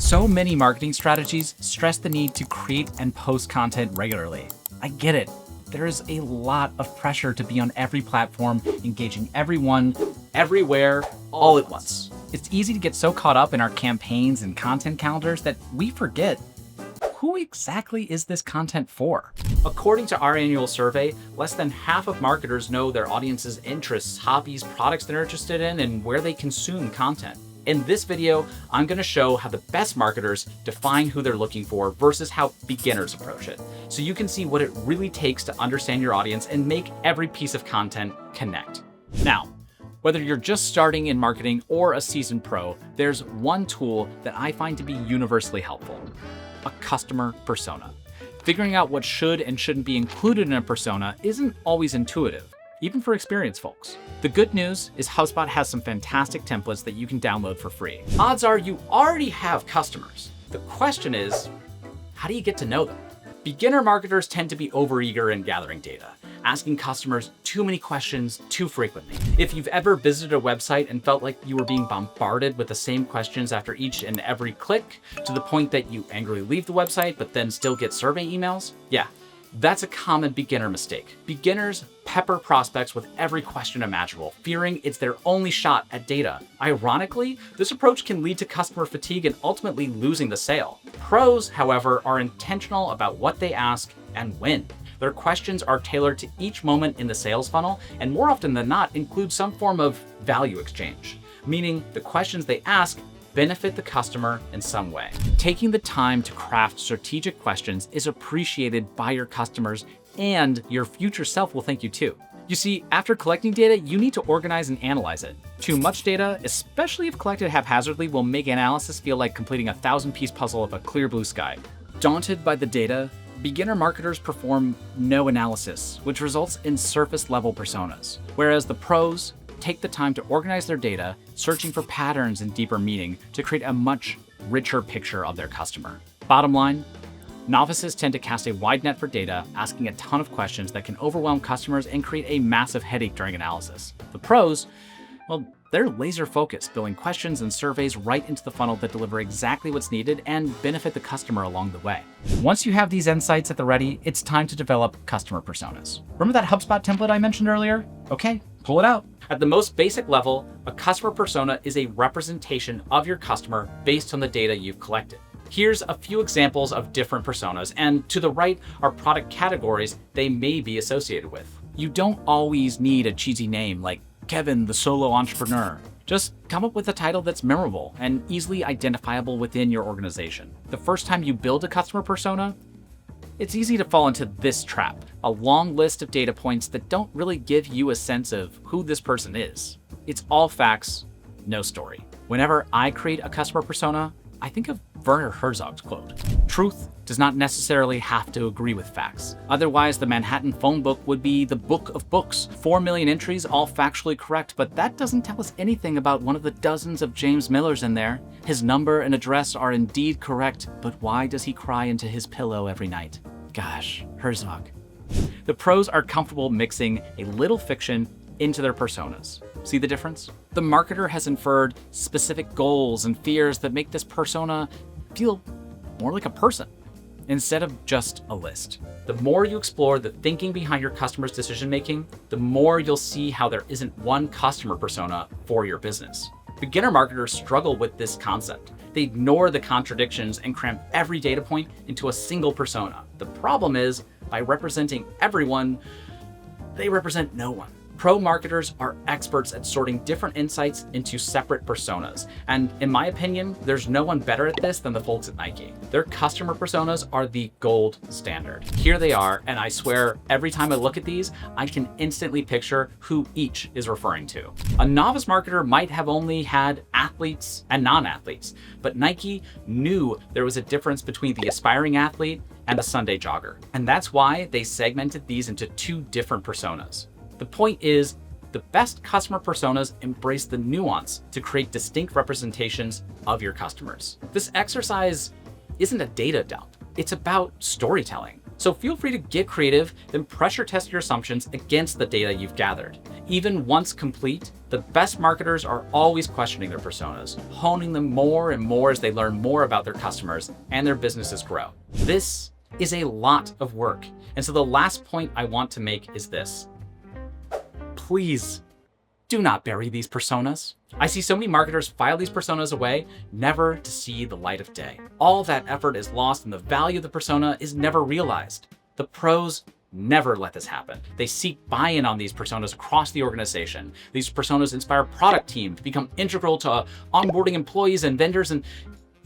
So many marketing strategies stress the need to create and post content regularly. I get it. There is a lot of pressure to be on every platform, engaging everyone, everywhere, all at once. It's easy to get so caught up in our campaigns and content calendars that we forget, who exactly is this content for? According to our annual survey, less than half of marketers know their audience's interests, hobbies, products they're interested in, and where they consume content. In this video, I'm going to show how the best marketers define who they're looking for versus how beginners approach it, so you can see what it really takes to understand your audience and make every piece of content connect. Now, whether you're just starting in marketing or a seasoned pro, there's one tool that I find to be universally helpful: a customer persona. Figuring out what should and shouldn't be included in a persona isn't always intuitive, even for experienced folks. The good news is HubSpot has some fantastic templates that you can download for free. Odds are you already have customers. The question is, how do you get to know them? Beginner marketers tend to be overeager in gathering data, asking customers too many questions too frequently. If you've ever visited a website and felt like you were being bombarded with the same questions after each and every click, to the point that you angrily leave the website but then still get survey emails, yeah, that's a common beginner mistake. Beginners pepper prospects with every question imaginable, fearing it's their only shot at data. Ironically, this approach can lead to customer fatigue and ultimately losing the sale. Pros, however, are intentional about what they ask and when. Their questions are tailored to each moment in the sales funnel, and more often than not include some form of value exchange, meaning the questions they ask benefit the customer in some way. Taking the time to craft strategic questions is appreciated by your customers, and your future self will thank you too. You see, after collecting data, you need to organize and analyze it. Too much data, especially if collected haphazardly, will make analysis feel like completing a 1,000-piece puzzle of a clear blue sky. Daunted by the data, beginner marketers perform no analysis, which results in surface-level personas, whereas the pros take the time to organize their data, searching for patterns and deeper meaning to create a much richer picture of their customer. Bottom line, novices tend to cast a wide net for data, asking a ton of questions that can overwhelm customers and create a massive headache during analysis. The pros, well, they're laser focused, building questions and surveys right into the funnel that deliver exactly what's needed and benefit the customer along the way. Once you have these insights at the ready, it's time to develop customer personas. Remember that HubSpot template I mentioned earlier? Okay, pull it out. At the most basic level, a customer persona is a representation of your customer based on the data you've collected. Here's a few examples of different personas, and to the right are product categories they may be associated with. You don't always need a cheesy name like Kevin, the solo entrepreneur. Just come up with a title that's memorable and easily identifiable within your organization. The first time you build a customer persona, it's easy to fall into this trap: a long list of data points that don't really give you a sense of who this person is. It's all facts, no story. Whenever I create a customer persona, I think of Werner Herzog's quote: "Truth does not necessarily have to agree with facts. Otherwise, the Manhattan phone book would be the book of books. 4 million entries, all factually correct, but that doesn't tell us anything about one of the dozens of James Millers in there. His number and address are indeed correct, but why does he cry into his pillow every night?" Gosh, Herzog. The pros are comfortable mixing a little fiction into their personas. See the difference? The marketer has inferred specific goals and fears that make this persona feel more like a person instead of just a list. The more you explore the thinking behind your customer's decision-making, the more you'll see how there isn't one customer persona for your business. Beginner marketers struggle with this concept. They ignore the contradictions and cram every data point into a single persona. The problem is, by representing everyone, they represent no one. Pro marketers are experts at sorting different insights into separate personas. And in my opinion, there's no one better at this than the folks at Nike. Their customer personas are the gold standard. Here they are, and I swear every time I look at these, I can instantly picture who each is referring to. A novice marketer might have only had athletes and non-athletes, but Nike knew there was a difference between the aspiring athlete and the Sunday jogger. And that's why they segmented these into two different personas. The point is, the best customer personas embrace the nuance to create distinct representations of your customers. This exercise isn't a data dump, it's about storytelling. So feel free to get creative, then pressure test your assumptions against the data you've gathered. Even once complete, the best marketers are always questioning their personas, honing them more and more as they learn more about their customers and their businesses grow. This is a lot of work. And so the last point I want to make is this. Please do not bury these personas. I see so many marketers file these personas away, never to see the light of day. All that effort is lost and the value of the persona is never realized. The pros never let this happen. They seek buy-in on these personas across the organization. These personas inspire product teams to become integral to onboarding employees and vendors and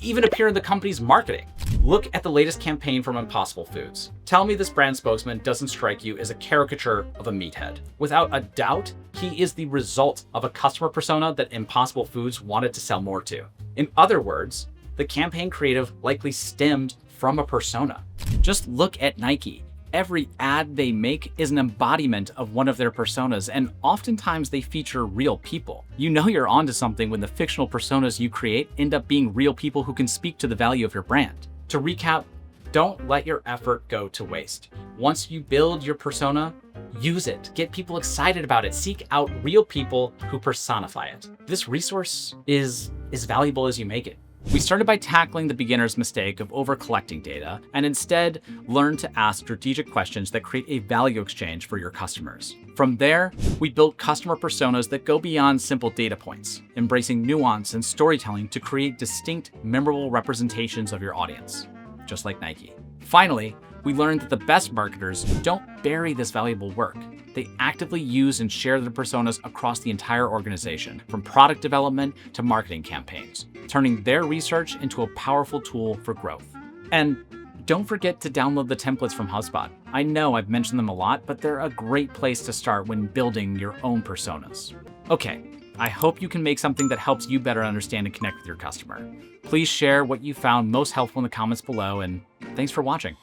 even appear in the company's marketing. Look at the latest campaign from Impossible Foods. Tell me this brand spokesman doesn't strike you as a caricature of a meathead. Without a doubt, he is the result of a customer persona that Impossible Foods wanted to sell more to. In other words, the campaign creative likely stemmed from a persona. Just look at Nike. Every ad they make is an embodiment of one of their personas, and oftentimes they feature real people. You know you're onto something when the fictional personas you create end up being real people who can speak to the value of your brand. To recap, don't let your effort go to waste. Once you build your persona, use it. Get people excited about it. Seek out real people who personify it. This resource is as valuable as you make it. We started by tackling the beginner's mistake of over-collecting data and instead learned to ask strategic questions that create a value exchange for your customers. From there, we built customer personas that go beyond simple data points, embracing nuance and storytelling to create distinct, memorable representations of your audience, just like Nike. Finally, we learned that the best marketers don't bury this valuable work. They actively use and share their personas across the entire organization, from product development to marketing campaigns, turning their research into a powerful tool for growth. And don't forget to download the templates from HubSpot. I know I've mentioned them a lot, but they're a great place to start when building your own personas. Okay, I hope you can make something that helps you better understand and connect with your customer. Please share what you found most helpful in the comments below, and thanks for watching.